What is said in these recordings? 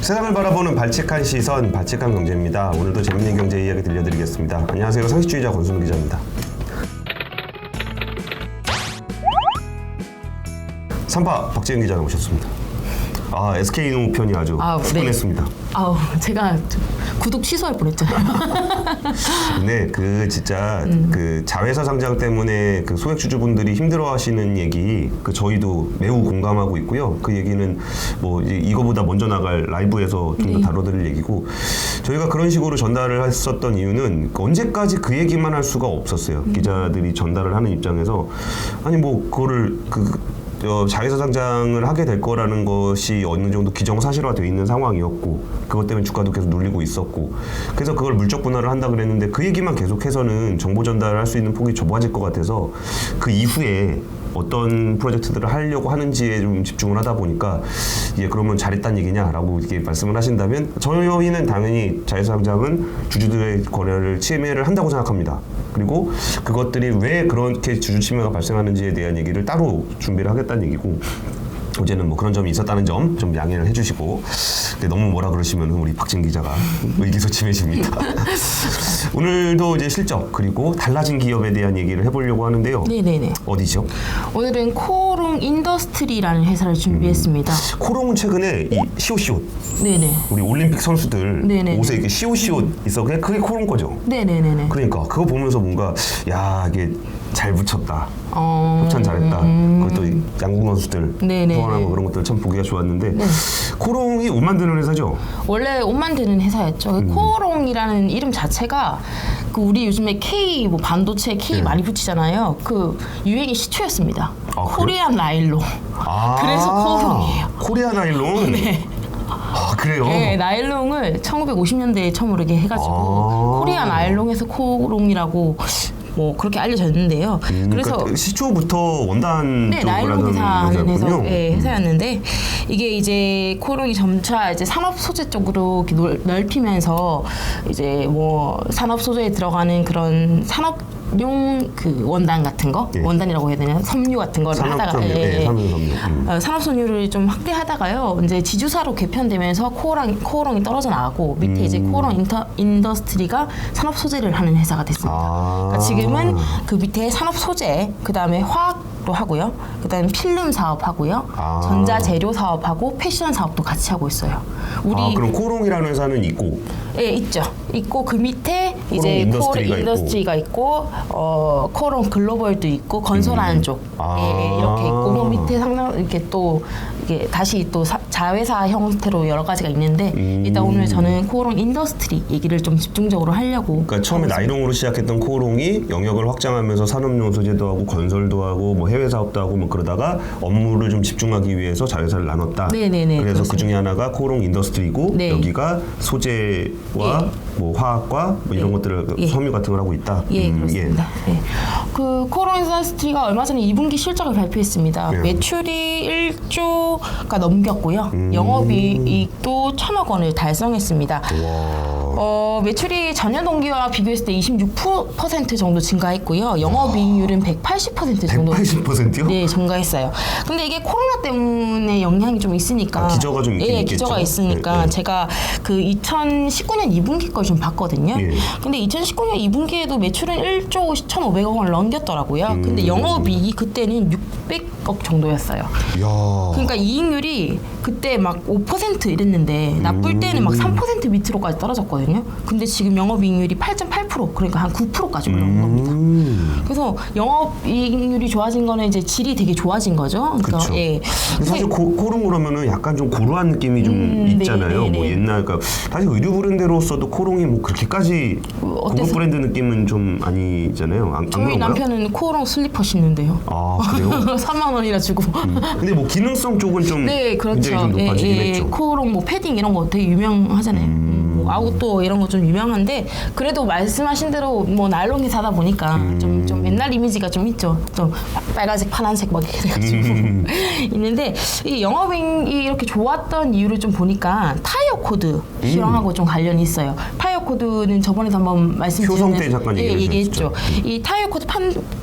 세상을 바라보는 발칙한 시선, 발칙한 경제입니다. 오늘도 재밌는 경제 이야기 들려드리겠습니다. 안녕하세요. 상식주의자 권순우 기자입니다. 3파 박재현 기자 나오셨습니다. SK노 편이 아주 후끈했습니다. 제가 구독 취소할 뻔했잖아요. 네, 진짜 자회사 상장 때문에 소액 주주분들이 힘들어하시는 얘기, 저희도 매우 공감하고 있고요. 그 얘기는 이거보다 먼저 나갈 라이브에서 좀 더 다뤄드릴 얘기고, 저희가 그런 식으로 전달을 했었던 이유는 언제까지 그 얘기만 할 수가 없었어요. 기자들이 전달을 하는 입장에서 그거를 자회사 상장을 하게 될 거라는 것이 어느 정도 기정사실화되어 있는 상황이었고, 그것 때문에 주가도 계속 눌리고 있었고, 그래서 그걸 물적 분할을 한다 그랬는데 그 얘기만 계속해서는 정보 전달할 수 있는 폭이 좁아질 것 같아서 그 이후에 어떤 프로젝트들을 하려고 하는지에 좀 집중을 하다 보니까, 그러면 잘했다는 얘기냐라고 이렇게 말씀을 하신다면, 저희는 당연히 자회사 상장은 주주들의 거래를 침해를 한다고 생각합니다. 그리고 그것들이 왜 그렇게 주주 침해가 발생하는지에 대한 얘기를 따로 준비를 하겠다는 얘기고, 어제는 그런 점이 있었다는 점 좀 양해를 해주시고, 너무 뭐라 그러시면 우리 박진 기자가 의기소침해집니다. 오늘도 이제 실적 그리고 달라진 기업에 대한 얘기를 해보려고 하는데요. 네네네. 어디죠? 오늘은 코오롱 인더스트리라는 회사를 준비했습니다. 코롱은 최근에 이 시옷 네네. 우리 올림픽 선수들 네네네. 옷에 이렇게 시옷 있어. 그게 코롱 거죠. 네네네네. 그러니까 그거 보면서 뭔가 이게 잘 붙였다. 협찬 잘했다. 그것도 양궁 선수들 후원하고 그런 것들 참 보기가 좋았는데, 네. 코롱이 옷 만드는 회사죠? 원래 옷 만드는 회사였죠. 코오롱이라는 이름 자체가 우리 요즘에 K 반도체 K 많이 붙이잖아요. 그 유행의 시초였습니다. 코리안 나일론. 그래서 코오롱이에요. 코리안 나일론? 네. 그래요? 네, 나일론을 1950년대에 처음으로 이렇게 해가지고 코리안 나일론에서 코오롱이라고 그렇게 알려졌는데요. 그래서 시초부터 원단 쪽을 나일론 하는 회사는 회사였는데, 이게 이제 코오롱이 점차 이제 산업 소재 쪽으로 이렇게 넓히면서 이제 산업 소재에 들어가는 그런 산업용 원단 같은 거, 원단이라고 해야 되나, 섬유 같은 거를 하다가 산업 섬유를 좀 확대하다가요, 이제 지주사로 개편되면서 코오롱이 떨어져 나가고, 밑에 이제 코오롱 인더스트리가 산업 소재를 하는 회사가 됐습니다. 그러니까 지금은 그 밑에 산업 소재, 그 다음에 화학도 하고요, 그 다음에 필름 사업하고요, 전자재료 사업하고 패션 사업도 같이 하고 있어요. 그럼 코오롱이라는 회사는 있고? 네, 있죠. 있고 그 밑에 이제 코오롱 인더스트리가 있고, 코오롱 글로벌도 있고, 건설하는 쪽 이렇게 있고, 그 밑에 상당 이렇게 또 이게 다시 또 자회사 형태로 여러 가지가 있는데, 일단 오늘 저는 코오롱 인더스트리 얘기를 좀 집중적으로 하려고. 그러니까 처음에 나일론으로 시작했던 코오롱이 영역을 확장하면서 산업용 소재도 하고 건설도 하고 해외 사업도 하고 그러다가 업무를 좀 집중하기 위해서 자회사를 나눴다. 네네네. 그래서 그렇습니다. 그 중에 하나가 코오롱 인더스트리고, 여기가 소재와 화학과 이런 것들을 섬유 같은 걸 하고 있다. 그렇습니다. 그 코오롱 인더스트리가 얼마 전에 2분기 실적을 발표했습니다. 매출이 1조가 넘겼고요. 영업이익도 1,000억 원을 달성했습니다. 매출이 전년 동기와 비교했을 때 26% 정도 증가했고요. 영업이익률은 180% 정도. 180%요? 네, 증가했어요. 근데 이게 코로나 때문에 영향이 좀 있으니까. 기저가 좀 있긴 있겠죠. 기저가 있으니까 제가 2019년 2분기 걸 좀 봤거든요. 근데 2019년 2분기에도 매출은 1조 1,500억 원을 넘겼더라고요. 근데 영업이익이 그때는 600억 정도였어요. 그러니까 이익률이 그때 막 5% 이랬는데 나쁠 때는 막 3% 밑으로까지 떨어졌거든요. 근데 지금 영업이익률이 8.8%, 그러니까 한 9%까지 올라온 겁니다. 그래서 영업이익률이 좋아진 거는 이제 질이 되게 좋아진 거죠. 그렇죠. 사실 코오롱 그러면은 약간 좀 고루한 느낌이 좀 있잖아요. 옛날, 그러니까 사실 의류 브랜드로서도 코오롱이 그렇게까지 고급 브랜드 느낌은 좀 아니잖아요. 저희 남편은 코오롱 슬리퍼 신는데요. 그래요? 3만 원이나 주고. 근데 기능성 쪽은 좀 그렇죠. 굉장히 좀 높아지긴 했죠. 코오롱 패딩 이런 거 되게 유명하잖아요. 아웃도어 이런 거 좀 유명한데, 그래도 말씀하신 대로 나일론 기사다 보니까 좀 옛날 이미지가 좀 있죠. 좀 빨간색, 파란색 막 이렇게 돼가지고 있는데, 이 영업이익이 이렇게 좋았던 이유를 좀 보니까 타이어 코드 시황하고 좀 관련이 있어요. 타이어 코드는 저번에도 한번 말씀드렸는데 효성 때 잠깐 예, 얘기했죠. 얘기해주셨죠. 이 타이어 코드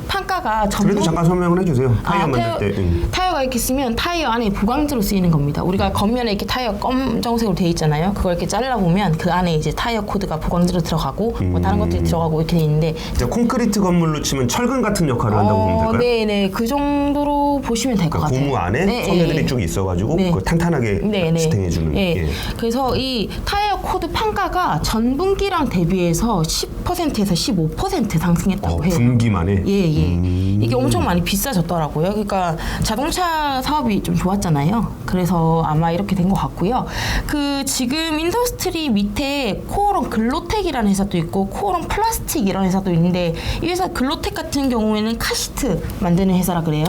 판가가 전부 그래도 잠깐 설명을 해주세요. 타이어 만들 때. 타이어가 이렇게 쓰면 타이어 안에 보강제로 쓰이는 겁니다. 우리가 겉면에 이렇게 타이어 검정색으로 돼 있잖아요. 그걸 이렇게 잘라보면 그 안에 이제 타이어 코드가 보강제로 들어가고 뭐 다른 것들이 들어가고 이렇게 돼 있는데 콘크리트 건물로 치면 철근 같은 역할을 한다고 보면 될까요? 네네 그 정도로 보시면 될 것 같아요. 고무 안에 섬유들이 쭉 있어가지고 그걸 탄탄하게 지탱해주는. 예. 그래서 이 타이어 코드 판가가 전분기랑 대비해서 10%에서 15% 상승했다고 해요. 분기만에? 예. 이게 엄청 많이 비싸졌더라고요. 그러니까 자동차 사업이 좀 좋았잖아요. 그래서 아마 이렇게 된 것 같고요. 그 지금 인더스트리 밑에 코오롱 글로텍이라는 회사도 있고 코오롱 플라스틱 이런 회사도 있는데 이 회사 글로텍 같은 경우에는 카시트 만드는 회사라 그래요.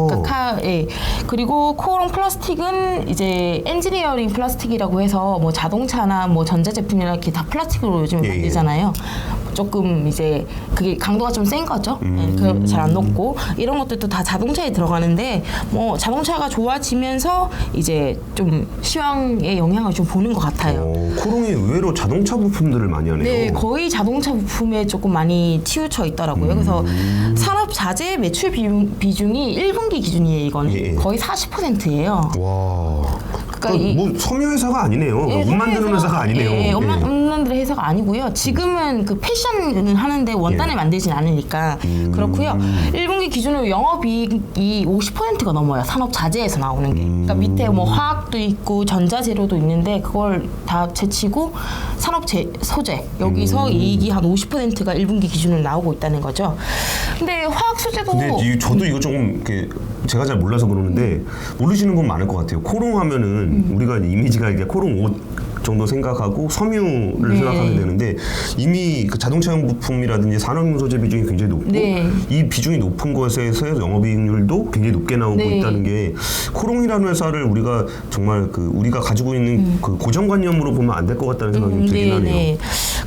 그러니까 그리고 코오롱 플라스틱은 이제 엔지니어링 플라스틱이라고 해서 뭐 자동차나 뭐 전자제품이나 이렇게 다 플라스틱으로 요즘 만들잖아요. 조금 이제 그게 강도가 좀 센 거죠. 잘 안 녹고 이런 것들도 다 자동차에 들어가는데 뭐 자동차가 좋아지면서 이제 좀 시황에 영향을 좀 보는 것 같아요. 코롱이 의외로 자동차 부품들을 많이 하네요. 네, 거의 자동차 부품에 조금 많이 치우쳐 있더라고요. 그래서 산업 자재 매출 비중이 1분기 기준이에요. 이건 거의 40%예요. 와. 그러니까 뭐 섬유 회사가 아니네요. 옷 만드는 회사가 아니네요. 옷 만드는 회사가 아니고요. 지금은 그 패션은 하는데 원단을 만들진 않으니까 그렇고요. 1분기 기준으로 영업이익이 50%가 넘어요. 산업 자재에서 나오는 게. 그러니까 밑에 뭐 화학도 있고 전자재료도 있는데 그걸 다 제치고 산업 소재 여기서 이익이 한 50%가 1분기 기준으로 나오고 있다는 거죠. 근데 화학 소재도 근데 저도 이거 조금 이렇게 제가 잘 몰라서 그러는데 모르시는 분 많을 것 같아요. 코롱 하면은 우리가 이미지가 이제 코롱 옷 정도 생각하고 섬유를 생각하게 되는데 이미 그 자동차용 부품이라든지 산업용 소재 비중이 굉장히 높고 이 비중이 높은 것에서 영업이익률도 굉장히 높게 나오고 있다는 게 코롱이라는 회사를 우리가 정말 그 우리가 가지고 있는 그 고정관념으로 보면 안 될 것 같다는 생각이 좀 들긴 하네요.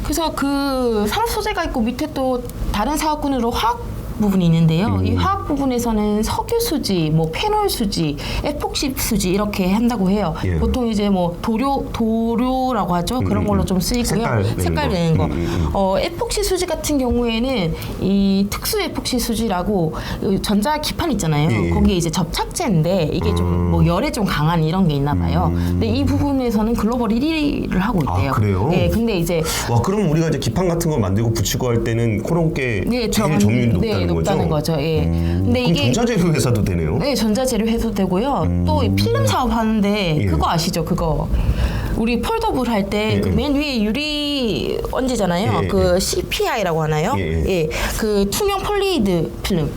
그래서 그 산업 소재가 있고 밑에 또 다른 사업군으로 화학 부분이 있는데요. 이 화학 부분에서는 석유 수지, 뭐 페놀 수지, 에폭시 수지 이렇게 한다고 해요. 보통 이제 뭐 도료라고 하죠. 그런 걸로 좀 쓰이고요. 색깔 내는 거. 에폭시 수지 같은 경우에는 이 특수 에폭시 수지라고 전자 기판 있잖아요. 거기에 이제 접착제인데 이게 좀 뭐 열에 좀 강한 이런 게 있나 봐요. 근데 이 부분에서는 글로벌 1위를 하고 있대요. 아, 그래요? 네, 근데 이제 그럼 우리가 이제 기판 같은 거 만들고 붙이고 할 때는 코롱께 제일 점유율이 높다는 거죠? 근데 이게 전자재료 회사도 되네요. 네, 전자재료 회사도 되고요. 또 필름 사업 하는데 그거 아시죠? 그거 우리 폴더블 할 때 그 맨 위에 유리 얹잖아요. 그 CPI라고 하나요? 그 투명 폴리드 필름.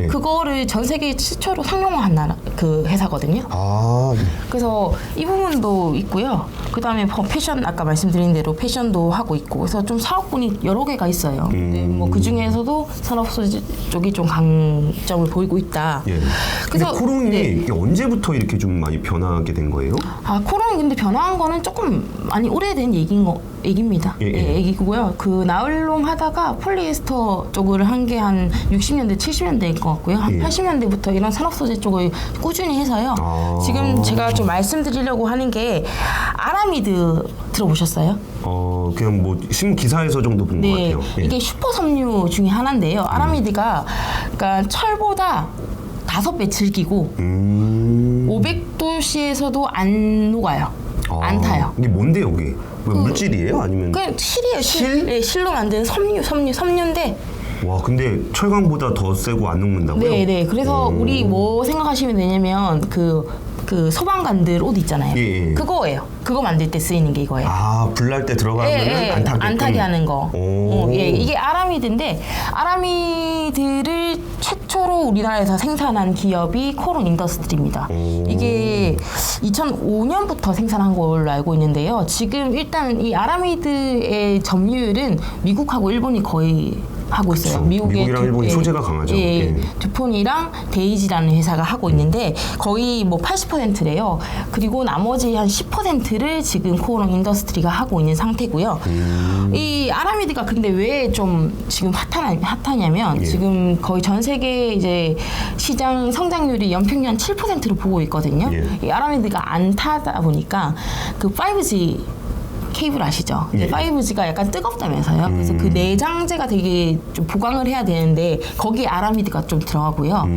그거를 전 세계 최초로 상용화한 나라 그 회사거든요. 그래서 이 부분도 있고요. 그다음에 패션 아까 말씀드린 대로 패션도 하고 있고 그래서 좀 사업군이 여러 개가 있어요. 뭐 그 중에서도 산업 소재 쪽이 좀 강점을 보이고 있다. 그래서 코롱이 언제부터 이렇게 좀 많이 변하게 된 거예요? 코롱이 근데 변화한 거는 조금 많이 오래된 얘기입니다. 얘기고요. 그 나일론 하다가 폴리에스터 쪽을 한 게 한 60년대, 70년대일 것 같고요. 한 80년대부터 이런 산업 소재 쪽을 꾸준히 해서요. 지금 제가 좀 말씀드리려고 하는 게 아라미드 들어보셨어요? 그냥 뭐 신문 기사에서 정도 본 것 같아요. 이게 슈퍼 섬유 중에 하나인데요. 아라미드가 그러니까 철보다 5배 질기고 500도씨에서도 안 녹아요. 안 타요. 이게 뭔데요, 이게? 물질이에요? 아니면? 그냥 실이에요, 실. 네, 실로 만든 섬유인데. 와, 근데 철강보다 더 세고 안 녹는다고요? 네. 그래서 우리 뭐 생각하시면 되냐면 그 소방관들 옷 있잖아요. 그거예요. 그거 만들 때 쓰이는 게 이거예요. 불날 때 들어가면 안 타게 하는 거. 이게 아라미드인데 아라미드를 최초로 우리나라에서 생산한 기업이 코롱 인더스트리입니다. 이게 2005년부터 생산한 걸로 알고 있는데요. 지금 일단 이 아라미드의 점유율은 미국하고 일본이 거의 하고 있어요. 미국이랑 일본이 소재가 강하죠. 두폰이랑 데이지라는 회사가 하고 있는데 거의 뭐 80%래요. 그리고 나머지 한 10%를 지금 코오롱 인더스트리가 하고 있는 상태고요. 이 아라미드가 근데 왜 좀 지금 핫하냐면 지금 거의 전 세계 이제 시장 성장률이 연평균 7%로 보고 있거든요. 이 아라미드가 안 타다 보니까 그 5G 케이블 아시죠? 이제 예. 5G가 약간 뜨겁다면서요. 그래서 그 내장재가 되게 좀 보강을 해야 되는데 거기에 아라미드가 좀 들어가고요.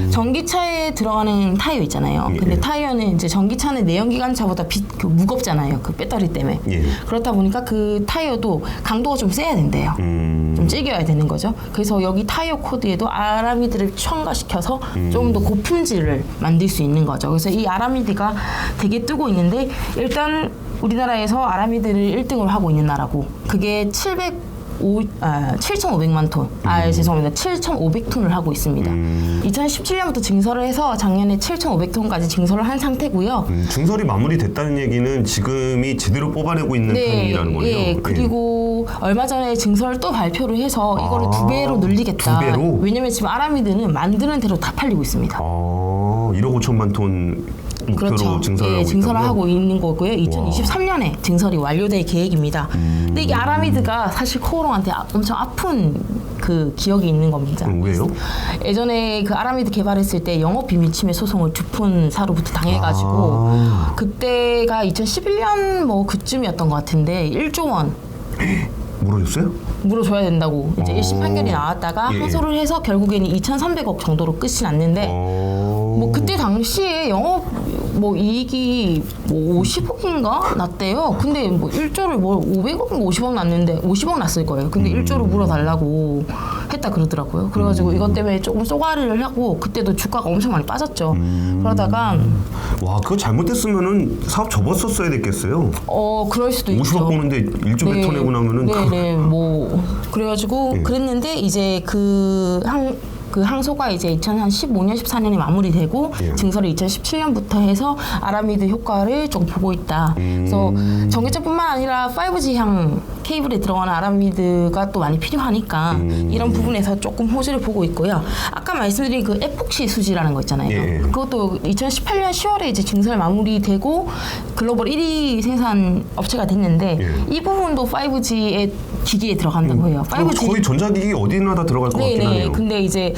전기차에 들어가는 타이어 있잖아요. 예. 근데 타이어는 이제 전기차는 내연기관차보다 무겁잖아요. 그 배터리 때문에. 예. 그렇다 보니까 그 타이어도 강도가 좀 세야 된대요. 좀 찌겨야 되는 거죠. 그래서 여기 타이어 코드에도 아라미드를 첨가시켜서 좀 더 고품질을 만들 수 있는 거죠. 그래서 이 아라미드가 되게 뜨고 있는데 일단 우리나라에서 아라미드를 1등으로 하고 있는 나라고 그게 7,500만 톤. 죄송합니다. 7,500톤을 하고 있습니다. 2017년부터 증설을 해서 작년에 7,500톤까지 증설을 한 상태고요. 증설이 마무리됐다는 얘기는 지금이 제대로 뽑아내고 있는 타임이라는 거네요. 예, 그리고 얼마 전에 증설을 또 발표를 해서 이거를 2배로 늘리겠다. 2배로? 왜냐면 지금 아라미드는 만드는 대로 다 팔리고 있습니다. 1억 5천만 톤 목표로 그렇죠. 증설을 예, 하고 증설을 있다고요? 하고 있는 거고요. 2023년에 증설이 완료될 계획입니다. 근데 이 아라미드가 사실 코오롱한테 엄청 아픈 그 기억이 있는 겁니다. 왜요? 예전에 그 아라미드 개발했을 때 영업 비밀 침해 소송을 두푼사로부터 당해가지고 그때가 2011년 뭐 그쯤이었던 것 같은데 1조 원 물어줬어요? 물어줘야 된다고 이제 1심 판결이 나왔다가 예. 항소를 해서 결국에는 2,300억 정도로 끝이 났는데 뭐 그때 당시에 영업 뭐 이익이 뭐 50억인가 났대요. 근데 뭐 1조를 뭐 500억, 50억 났는데 50억 났을 거예요. 근데 1조로 물어달라고 했다 그러더라고요. 그래가지고 이것 때문에 조금 쏘가리를 하고 그때도 주가가 엄청 많이 빠졌죠. 그러다가 와, 그거 잘못됐으면은 사업 접었었어야 됐겠어요. 그럴 수도 있죠. 50억 보는데 1조 뱉어내고 나면은 네네 뭐 그래가지고 예. 그랬는데 이제 그 항소가 이제 2015년 14년에 마무리되고 예. 증설을 2017년부터 해서 아라미드 효과를 좀 보고 있다. 그래서 전기차뿐만 아니라 5G향 케이블에 들어가는 아라미드가 또 많이 필요하니까 이런 부분에서 조금 호재를 보고 있고요. 아까 말씀드린 그 에폭시 수지라는 거 있잖아요. 예. 그것도 2018년 10월에 이제 증설 마무리되고 글로벌 1위 생산 업체가 됐는데 예. 이 부분도 5G의 기기에 들어간다고 해요. 그럼 거의 전자기기 어디나 다 들어갈 것 같긴 하네요. 근데 이제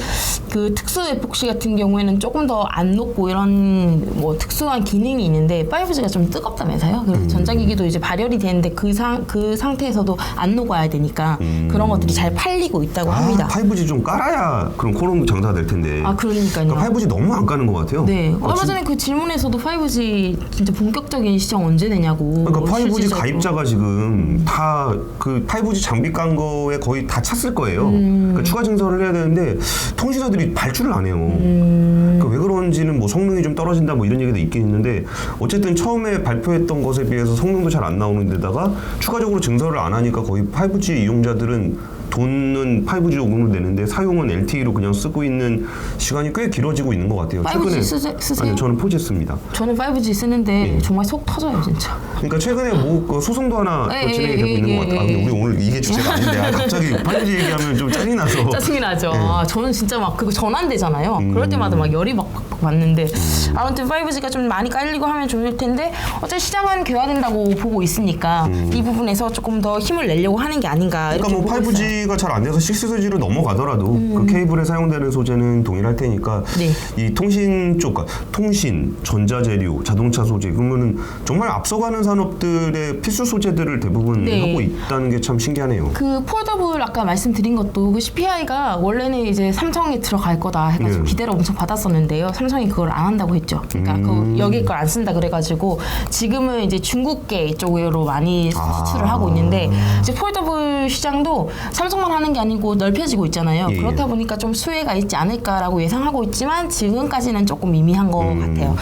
그 특수 에폭시 같은 경우에는 조금 더 안 녹고 이런 뭐 특수한 기능이 있는데 5G가 좀 뜨겁다면서요. 그래서 전자기기도 이제 발열이 되는데 그 상태에서도 안 녹아야 되니까 그런 것들이 잘 팔리고 있다고 합니다. 5G 좀 깔아야 그럼 코롱 장사될 텐데. 그러니까요. 그러니까 5G 너무 안 까는 것 같아요. 네. 얼마 전에 그 질문에서도 5G 진짜 본격적인 시장 언제 되냐고. 그러니까 5G 실질적으로. 가입자가 지금 다 그 5G 장비 깐 거에 거의 다 찼을 거예요. 그러니까 추가 증설을 해야 되는데 통신사들이 발주를 안 해요. 그러니까 왜 그런지는 뭐 성능이 좀 떨어진다 뭐 이런 얘기도 있긴 있는데 어쨌든 처음에 발표했던 것에 비해서 성능도 잘 안 나오는 데다가 추가적으로 증설을 안 하니까 거의 5G 이용자들은 돈은 5G 요금을 내는데 사용은 LTE로 그냥 쓰고 있는 시간이 꽤 길어지고 있는 것 같아요. 5G 쓰세요? 아니요, 저는 4G 씁니다. 저는 5G 쓰는데 예. 정말 속 터져요 진짜. 그러니까 최근에 뭐 그 소송도 하나 예, 진행이 되고 있는 것 같아요. 근데 우리 오늘 이게 주제가 아닌데 갑자기 5G 얘기하면 좀 짜증이 나서. 짜증이 나죠. 예. 저는 진짜 막 그거 전환되잖아요. 그럴 때마다 막 열이 막 받는데 아무튼 5G가 좀 많이 깔리고 하면 좋을 텐데 어차피 시장은 개화된다고 보고 있으니까 이 부분에서 조금 더 힘을 내려고 하는 게 아닌가. 그러니까 뭐 이렇게 보고 있어요. 5G가 잘 안 돼서 6G로 넘어가더라도 그 케이블에 사용되는 소재는 동일할 테니까 네. 이 통신 쪽, 통신, 전자재료, 자동차 소재 그러면은 정말 앞서가는 산업들의 필수 소재들을 대부분 네. 하고 있다는 게 참 신기하네요. 그 폴더블 아까 말씀드린 것도 그 CPI가 원래는 이제 삼성에 들어갈 거다 해가지고 네. 기대를 엄청 받았었는데요. 삼성이 그걸 안 한다고 했죠. 그러니까 그 여기 걸 안 쓴다 그래가지고 지금은 이제 중국계 쪽으로 많이 수출을 하고 있는데 이제 폴더블 시장도 삼성만 하는 게 아니고 넓혀지고 있잖아요. 예. 그렇다 보니까 좀 수혜가 있지 않을까라고 예상하고 있지만 지금까지는 조금 미미한 것 같아요.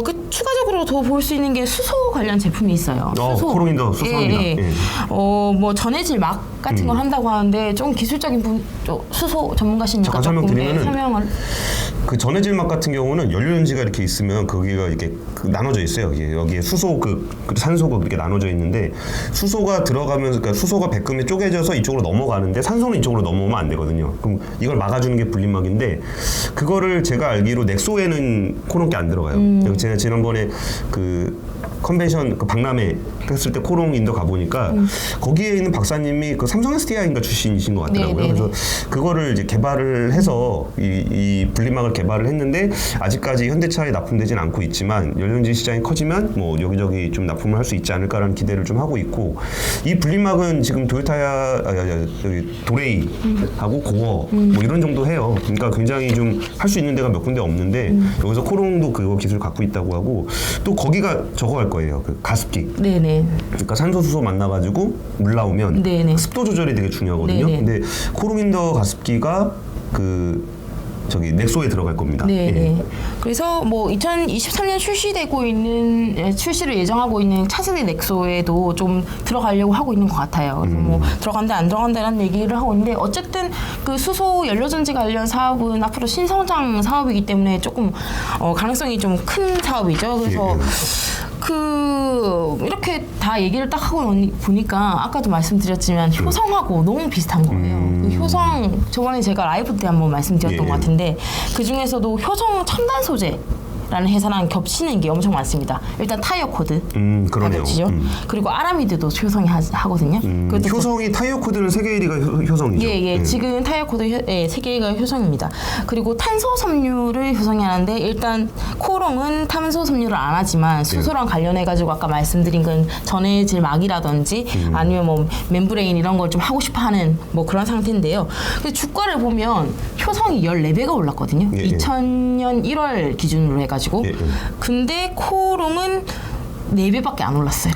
그 추가적으로 더 볼 수 있는 게 수소 관련 제품이 있어요. 코롱인더 수소합니다. 예. 예. 뭐 전해질 막 같은 걸 한다고 하는데 좀 기술적인 수소 전문가시니까 잠깐 조금 설명드리면은 설명을. 그 전해질 막 같은 경우는 연료연지가 이렇게 있으면 거기가 이렇게 나눠져 있어요. 여기에 수소 그 산소가 이렇게 나눠져 있는데 수소가 들어가면서 그러니까 수소가 배금에 쪼개져서 이쪽으로 넘어가는데 산소는 이쪽으로 넘어오면 안 되거든요. 그럼 이걸 막아주는 게 분리막인데 그거를 제가 알기로 넥소에는 코롱게 안 들어가요. 제가 지난번에 그 컨벤션 그 박람회 했을 때 코롱 인도 가보니까 거기에 있는 박사님이 그 삼성 SDI인가 출신이신 것 같더라고요. 네네네. 그래서 그거를 이제 개발을 해서 이 분리막을 개발을 했는데 아직까지 현대차에 납품되진 않고 있지만 연료전지 시장이 커지면 뭐 여기저기 좀 납품을 할 수 있지 않을까라는 기대를 좀 하고 있고 이 분리막은 지금 도요타야 여기 도레이하고 고어 뭐 이런 정도 해요. 그러니까 굉장히 좀 할 수 있는 데가 몇 군데 없는데 여기서 코롱도 그거 기술 갖고 있다고 하고 또 거기가 저거 할 거예요. 그 가습기. 네네. 그러니까 산소 수소 만나가지고 물 나오면 네네. 습도 조절이 되게 중요하거든요. 네네. 근데 코롱인더 가습기가 저기 넥소에 들어갈 겁니다. 네. 예. 그래서 뭐 2023년 출시를 예정하고 있는 차세대 넥소에도 좀 들어가려고 하고 있는 것 같아요. 그래서 뭐 들어간다 안 들어간다라는 얘기를 하고 있는데 어쨌든 그 수소 연료전지 관련 사업은 앞으로 신성장 사업이기 때문에 조금 가능성이 좀 큰 사업이죠. 그래서 이렇게 다 얘기를 딱 하고 보니까 아까도 말씀드렸지만 효성하고 너무 비슷한 거예요. 그 효성 저번에 제가 라이브 때 한번 말씀드렸던 것 같은데 그 중에서도 효성 첨단 소재라는 회사랑 겹치는 게 엄청 많습니다. 일단 타이어 코드 다 그러네요. 겹치죠. 그리고 아라미드도 효성이 하거든요. 그것도 효성이 타이어 코드는 세계 1위가 효성이죠. 예. 지금 타이어 코드 세계 1위가 효성입니다. 그리고 탄소 섬유를 효성이 하는데 일단 코롱은 탄소 섬유를 안 하지만 수소랑 관련해 가지고 아까 말씀드린 건 전해질 막이라든지 아니면 뭐 멤브레인 이런 걸 좀 하고 싶어 하는 뭐 그런 상태인데요. 근데 주가를 보면 효성이 14배가 올랐거든요. 2000년 1월 기준으로 해 가지고. 근데 코롱은 4배밖에 안 올랐어요.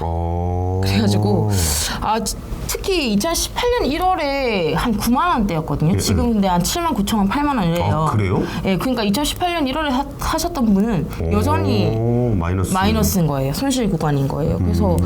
그래가지고 특히 2018년 1월에 한 9만 원대였거든요. 지금 근데 한 7만 9천 원, 8만 원이래요. 그래요? 예, 그러니까 2018년 1월에 하셨던 분은 여전히 마이너스인 거예요. 손실 구간인 거예요. 그래서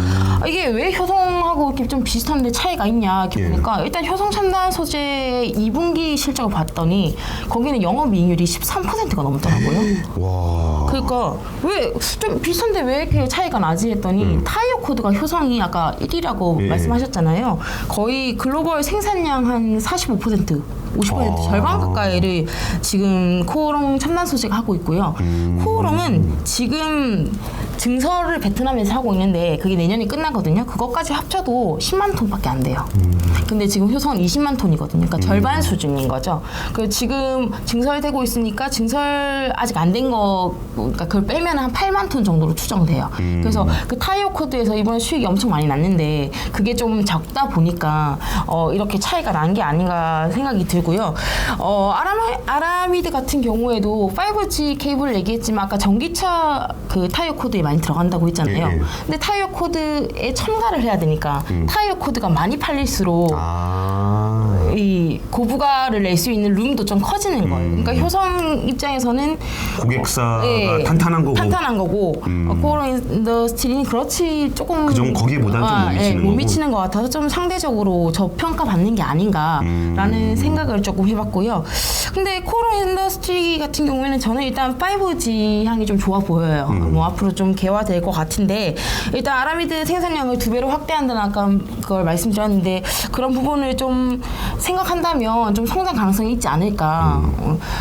이게 왜 효성하고 이렇게 좀 비슷한데 차이가 있냐 이렇게 보니까 일단 효성 첨단 소재 2분기 실적을 봤더니 거기는 영업이익률이 13%가 넘더라고요. 와. 그러니까 왜 좀 비슷한데 왜 이렇게 차이가 나지 했더니 타이어 코드가 효성이 아까 1위라고 말씀하셨잖아요. 거의 글로벌 생산량 한 45%, 50% 절반 가까이를 지금 코오롱 첨단 소재가 하고 있고요. 코오롱은 지금 증설을 베트남에서 하고 있는데 그게 내년이 끝나거든요. 그것까지 합쳐도 10만 톤밖에 안 돼요. 근데 지금 효성은 20만 톤이거든요. 그러니까 절반 수준인 거죠. 그 지금 증설되고 있으니까 증설 아직 안 된 거, 그러니까 그걸 빼면 한 8만 톤 정도로 추정돼요. 그래서 그 타이어 코드에서 이번에 수익이 엄청 많이 났는데 그게 좀 적다 보니까 이렇게 차이가 난 게 아닌가 생각이 들고요. 아라미드 같은 경우에도 5G 케이블을 얘기했지만 아까 전기차 그 타이어 코드에 많이 들어간다고 했잖아요. 근데 타이어 코드에 첨가를 해야 되니까 타이어 코드가 많이 팔릴수록 이 고부가를 낼 수 있는 룸도 좀 커지는 거예요. 그러니까 효성 입장에서는 고객사가 탄탄한 거고 코오롱 인더스트리는 그렇지 조금 거기보다는 좀 못 미치는 것 같아서 좀 상대적으로 저평가 받는 게 아닌가라는 생각을 조금 해봤고요. 근데 코오롱 인더스트리 같은 경우에는 저는 일단 5G 향이 좀 좋아 보여요. 뭐 앞으로 좀 개화될 것 같은데 일단 아라미드 생산량을 2배로 확대한다는 아까 그걸 말씀드렸는데 그런 부분을 좀 생각한다면 좀 성장 가능성이 있지 않을까.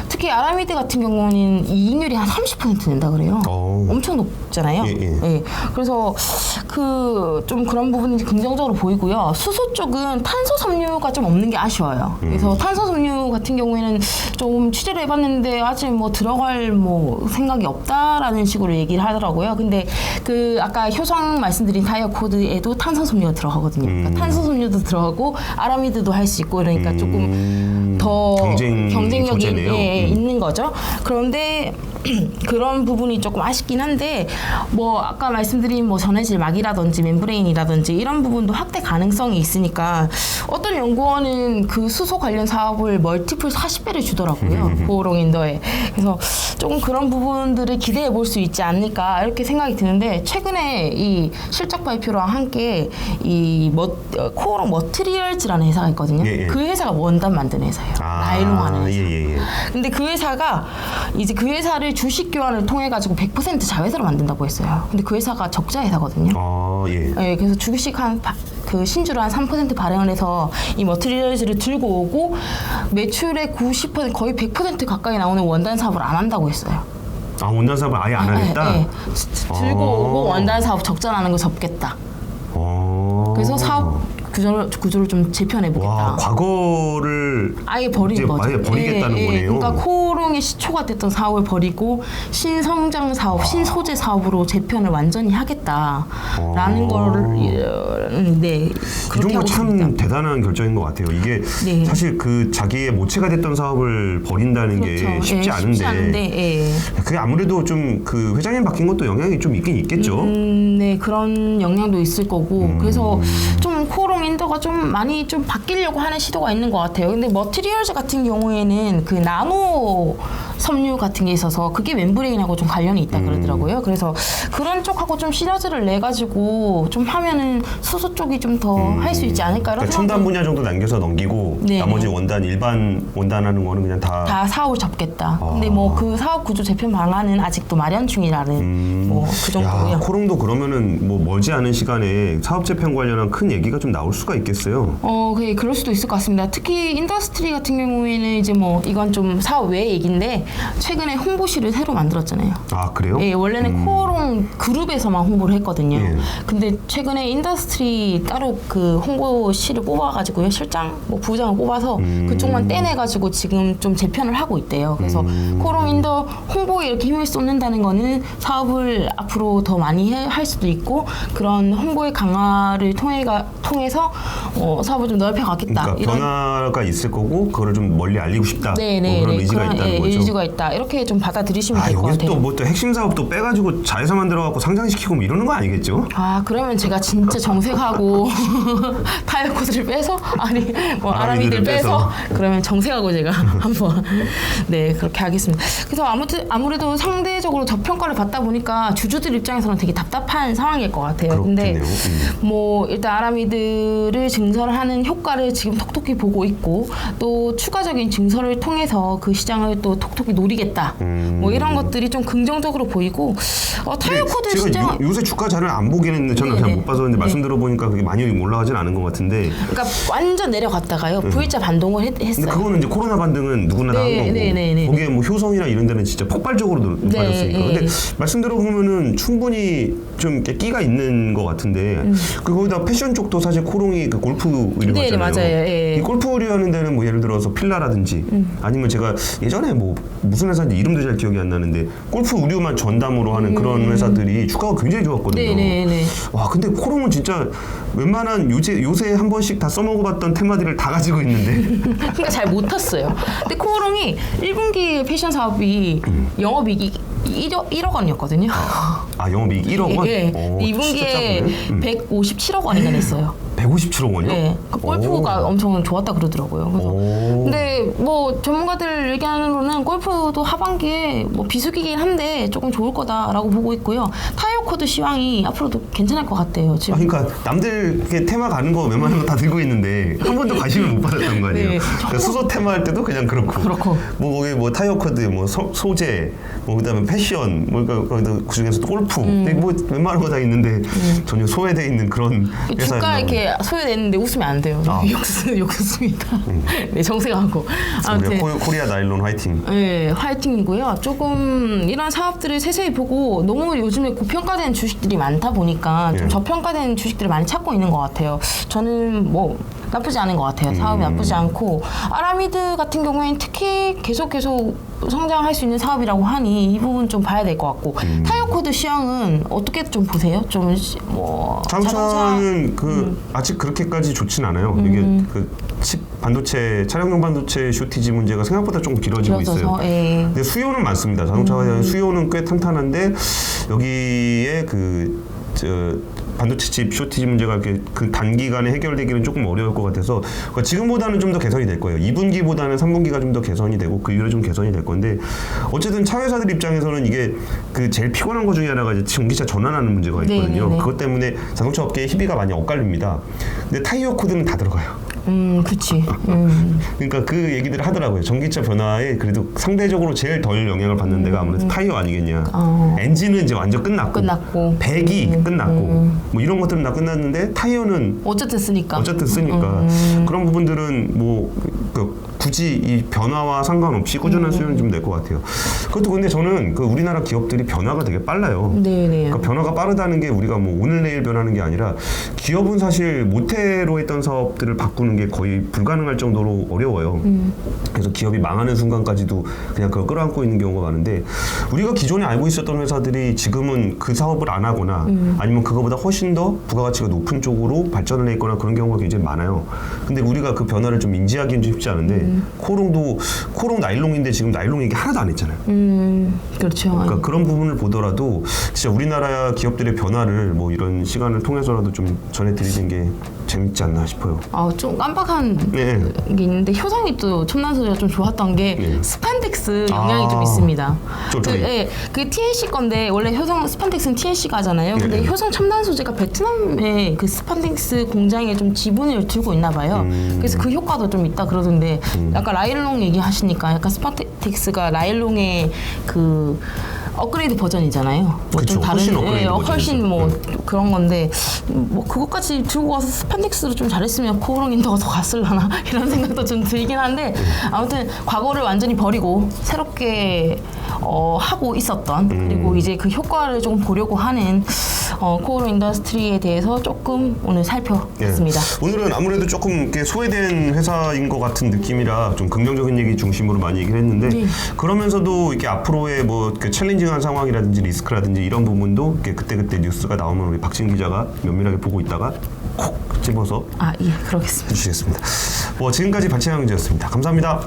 특히 아라미드 같은 경우는 이익률이 한 30% 된다 그래요. 엄청 높잖아요. 예. 그래서 좀 그런 부분이 긍정적으로 보이고요. 수소 쪽은 탄소 섬유가 좀 없는 게 아쉬워요. 그래서 탄소 섬유 같은 경우에는 좀 취재를 해봤는데 아직 뭐 들어갈 뭐 생각이 없다라는 식으로 얘기를 하더라고요. 근데 그 아까 효성 말씀드린 타이어 코드에도 탄소 섬유가 들어가거든요. 그러니까 탄소 섬유도 들어가고 아라미드도 할 수 있고 그러니까 조금 더 경쟁력이 있는 거죠. 그런데 그런 부분이 조금 아쉽긴 한데 뭐 아까 말씀드린 뭐 전해질 막이라든지 멤브레인이라든지 이런 부분도 확대 가능성이 있으니까 어떤 연구원은 그 수소 관련 사업을 멀티플 40배를 주더라고요. 코오롱 인더에. 그래서 조금 그런 부분들을 기대해 볼 수 있지 않을까 이렇게 생각이 드는데 최근에 이 실적 발표랑 함께 이 코오롱 머티리얼즈라는 회사가 있거든요. 그 회사가 원단 만드는 회사예요. 나일론 하는 회사. 근데 그 회사가 이제 그 회사를 주식 교환을 통해 가지고 100% 자회사로 만든다고 했어요. 근데 그 회사가 적자 회사거든요. 그래서 주식 그 신주를 한 3% 발행을 해서 이 머티리얼즈를 들고 오고 매출의 90% 거의 100% 가까이 나오는 원단 사업을 안 한다고 했어요. 아, 원단 사업을 아예 안 하겠다? 네. 들고 오고 원단 사업 적자나는 거 접겠다. 그래서 사업 구조를 좀 재편해보겠다. 와, 과거를 아예 버리는 거죠. 아예 버리겠다는 거네요. 그러니까 코롱의 시초가 됐던 사업을 버리고 신성장 사업, 신소재 사업으로 재편을 완전히 하겠다라는 거를 네, 그렇게 이런 하고 거 참 있습니다. 대단한 결정인 것 같아요. 이게 네. 사실 그 자기의 모체가 됐던 사업을 버린다는 게 그렇죠. 쉽지 예, 않은데 쉽지 않은데 예. 그게 아무래도 좀 그 회장님 바뀐 것도 영향이 좀 있긴 있겠죠. 네, 그런 영향도 있을 거고 그래서 좀 코롱 인더가 좀 많이 좀 바뀌려고 하는 시도가 있는 것 같아요. 근데 머티리얼즈 같은 경우에는 그 나노 섬유 같은 게 있어서 그게 멤브레인하고 좀 관련이 있다 그러더라고요. 그래서 그런 쪽하고 좀 시너지를 내 가지고 좀 하면은 수소 쪽이 좀 더 할 수 있지 않을까 이런 그러니까 첨단 분야 정도 남겨서 넘기고 네, 나머지 원단 일반 원단하는 거는 그냥 다 사업을 접겠다. 근데 뭐 그 사업 구조 재편 방안은 아직도 마련 중이라는 뭐 그 정도고요. 야, 코롱도 그러면은 뭐 멀지 않은 시간에 사업 재편 관련한 큰 얘기가 좀 나올 수가 있겠어요. 그럴 수도 있을 것 같습니다. 특히 인더스트리 같은 경우에는 이제 뭐 이건 좀 사업 외의 얘기인데 최근에 홍보실을 새로 만들었잖아요. 아, 그래요? 예, 원래는 코롱 그룹에서만 홍보를 했거든요. 예. 근데 최근에 인더스트리 따로 그 홍보실을 뽑아가지고요. 실장, 뭐 부장을 뽑아서 그쪽만 떼내가지고 지금 좀 재편을 하고 있대요. 그래서 코롱 인더 홍보에 이렇게 힘을 쏟는다는 거는 사업을 앞으로 더 많이 할 수도 있고 그런 홍보의 강화를 통해서 사업을 좀 넓혀가겠다. 그러니까 이런 변화가 있을 거고 그거를 좀 멀리 알리고 싶다. 네네, 그런 의지가 있다는 거죠. 의지가 있다. 이렇게 좀 받아들이시면 될 것 여기서 같아요. 또 뭐 또 핵심 사업도 빼가지고 자회사 만들어갖고 상장시키고 뭐 이러는 거 아니겠죠? 그러면 제가 진짜 정색하고 타이어 코드를 빼서 뭐 아라미들 빼서 그러면 정색하고 제가 한번 네 그렇게 하겠습니다. 그래서 아무래도 상대적으로 저평가를 받다 보니까 주주들 입장에서는 되게 답답한 상황일 것 같아요. 그렇겠네요. 근데 뭐 일단 아라미들을 증설하는 효과를 지금 톡톡히 보고 있고 또 추가적인 증설을 통해서 그 시장을 또 톡톡히 노리겠다. 뭐 이런 것들이 좀 긍정적으로 보이고 타이어 코드 제가 시장 요새 주가 자료를 안 보긴 했는데 저는 네네. 잘 못 봐서 근데 말씀 들어보니까 그게 많이 올라가진 않은 것 같은데 그러니까 완전 내려갔다가요. V자 반동을 근데 했어요. 그거는 이제 코로나 반등은 누구나 다 한 네, 거고 네. 거기에 뭐 효성이나 이런 데는 진짜 폭발적으로 높아졌으니까 네. 근데 말씀 들어보면은 충분히 좀 이렇게 끼가 있는 것 같은데 거기다 패션 쪽도 사실 코롱이 그 골프 의류 네, 같잖아요. 맞아요. 예. 이 골프 의류 하는 데는 뭐 예를 들어서 필라라든지 아니면 제가 예전에 뭐 무슨 회사인지 이름도 잘 기억이 안 나는데 골프 의류만 전담으로 하는 그런 회사들이 주가가 굉장히 좋았거든요. 네. 와 근데 코롱은 진짜 웬만한 요새 한 번씩 다 써먹어봤던 테마들을 다 가지고 있는데 그러니까 잘 못 탔어요. 근데 코롱이 1분기 패션 사업이 영업이익이 1억 원이었거든요. 영업이익 1억 원? 예. 오, 2분기에 진짜 작네. 157억 원이나 냈어요. 157억 원이요? 네. 그 골프가 엄청 좋았다 그러더라고요. 그래서 오. 근데 뭐 전문가들 얘기하는로는 골프도 하반기에 뭐 비수기긴 한데 조금 좋을 거다라고 보고 있고요. 타이어 코드 시황이 앞으로도 괜찮을 것 같대요. 지금. 그러니까 남들 이렇게 테마 가는 거 웬만한 거 다 들고 있는데 한 번도 관심을 못 받았던 거 아니에요? 네. 그러니까 수소 테마 할 때도 그냥 그렇고 뭐 거기 뭐 타이어 코드 뭐 소재 뭐 그다음에 패션 뭐 그러니까 그 중에서도 골프 뭐 웬만한 거 다 있는데 전혀 소외돼 있는 그런 회사였나 주가 이렇게 소외됐는데 웃으면 안 돼요. 욕습니다. 네, 정색하고. 우리 코리아 나일론 화이팅. 네, 화이팅이고요. 조금 이런 사업들을 세세히 보고 너무 요즘에 고평가된 주식들이 많다 보니까 좀 예. 저평가된 주식들을 많이 찾고 있는 것 같아요. 저는 뭐 나쁘지 않은 것 같아요. 사업이 나쁘지 않고 아라미드 같은 경우에는 특히 계속 성장할 수 있는 사업이라고 하니 이 부분 좀 봐야 될 것 같고 타이어 코드 시황은 어떻게 좀 보세요? 좀 뭐 자동차는 아직 그렇게까지 좋진 않아요. 이게 그 칩 반도체 차량용 반도체 쇼티지 문제가 생각보다 조금 길어지고 있어요. 예. 근데 수요는 많습니다. 자동차가 수요는 꽤 탄탄한데 여기에 반도체 칩 쇼티지 문제가 이렇게 그 단기간에 해결되기는 조금 어려울 것 같아서 그러니까 지금보다는 좀 더 개선이 될 거예요. 2분기보다는 3분기가 좀 더 개선이 되고 그 이후에 좀 개선이 될 건데 어쨌든 차 회사들 입장에서는 이게 그 제일 피곤한 것 중에 하나가 이제 전기차 전환하는 문제가 있거든요. 네네네. 그것 때문에 자동차 업계의 희비가 많이 엇갈립니다. 근데 타이어 코드는 다 들어가요. 그치. 그러니까 그 얘기들을 하더라고요. 전기차 변화에 그래도 상대적으로 제일 덜 영향을 받는 데가 아무래도 타이어 아니겠냐. 엔진은 이제 완전 끝났고 배기 끝났고 뭐 이런 것들은 다 끝났는데 타이어는 어쨌든 쓰니까. 그런 부분들은 뭐 굳이 이 변화와 상관없이 꾸준한 수요는 좀 될 것 같아요. 그것도 근데 저는 그 우리나라 기업들이 변화가 되게 빨라요. 네네. 그러니까 변화가 빠르다는 게 우리가 뭐 오늘 내일 변하는 게 아니라 기업은 사실 모태로 했던 사업들을 바꾸는 게 거의 불가능할 정도로 어려워요. 그래서 기업이 망하는 순간까지도 그냥 그걸 끌어안고 있는 경우가 많은데 우리가 기존에 알고 있었던 회사들이 지금은 그 사업을 안 하거나 아니면 그거보다 훨씬 더 부가가치가 높은 쪽으로 발전을 해 있거나 그런 경우가 굉장히 많아요. 근데 우리가 그 변화를 좀 인지하기는 쉽지 않은데 코롱 나일론인데 지금 나일론 얘기 하나도 안 했잖아요. 그렇죠. 그러니까 그런 부분을 보더라도 진짜 우리나라 기업들의 변화를 뭐 이런 시간을 통해서라도 좀 전해드리는 게 재밌지 않나 싶어요. 좀 깜빡한 네. 게 있는데 효성이 또 첨단 소재가 좀 좋았던 게 네. 스판덱스 영향이 좀 있습니다. 쫄쫄이. 그 TLC 건데 원래 효성 스판덱스는 TLC가 하잖아요. 근데 네. 효성 첨단 소재가 베트남의 그 스판덱스 공장에 좀 지분을 들고 있나 봐요. 그래서 그 효과도 좀 있다 그러던데 약간 라일롱 얘기하시니까 약간 스판덱스가 라일롱의 그 업그레이드 버전이잖아요. 뭐 그쵸, 좀 다른 훨씬 업그레이드 훨씬 버전이죠. 뭐 그런 건데 뭐 그것까지 들고 와서 스판덱스로 좀 잘했으면 코오롱 인더가 더 갔을라나 이런 생각도 좀 들긴 한데 아무튼 과거를 완전히 버리고 새롭게 하고 있었던 그리고 이제 그 효과를 좀 보려고 하는 코오롱 인더스트리에 대해서 조금 오늘 살펴봤습니다. 예. 오늘은 아무래도 조금 이렇게 소외된 회사인 것 같은 느낌이라 좀 긍정적인 얘기 중심으로 많이 얘기를 했는데 네. 그러면서도 이렇게 앞으로의 뭐 그 챌린징한 상황이라든지 리스크라든지 이런 부분도 이렇게 그때그때 뉴스가 나오면 우리 박진 기자가 면밀하게 보고 있다가 콕 집어서 예, 그러겠습니다. 해주시겠습니다. 뭐 지금까지 박찬영 기자였습니다. 감사합니다.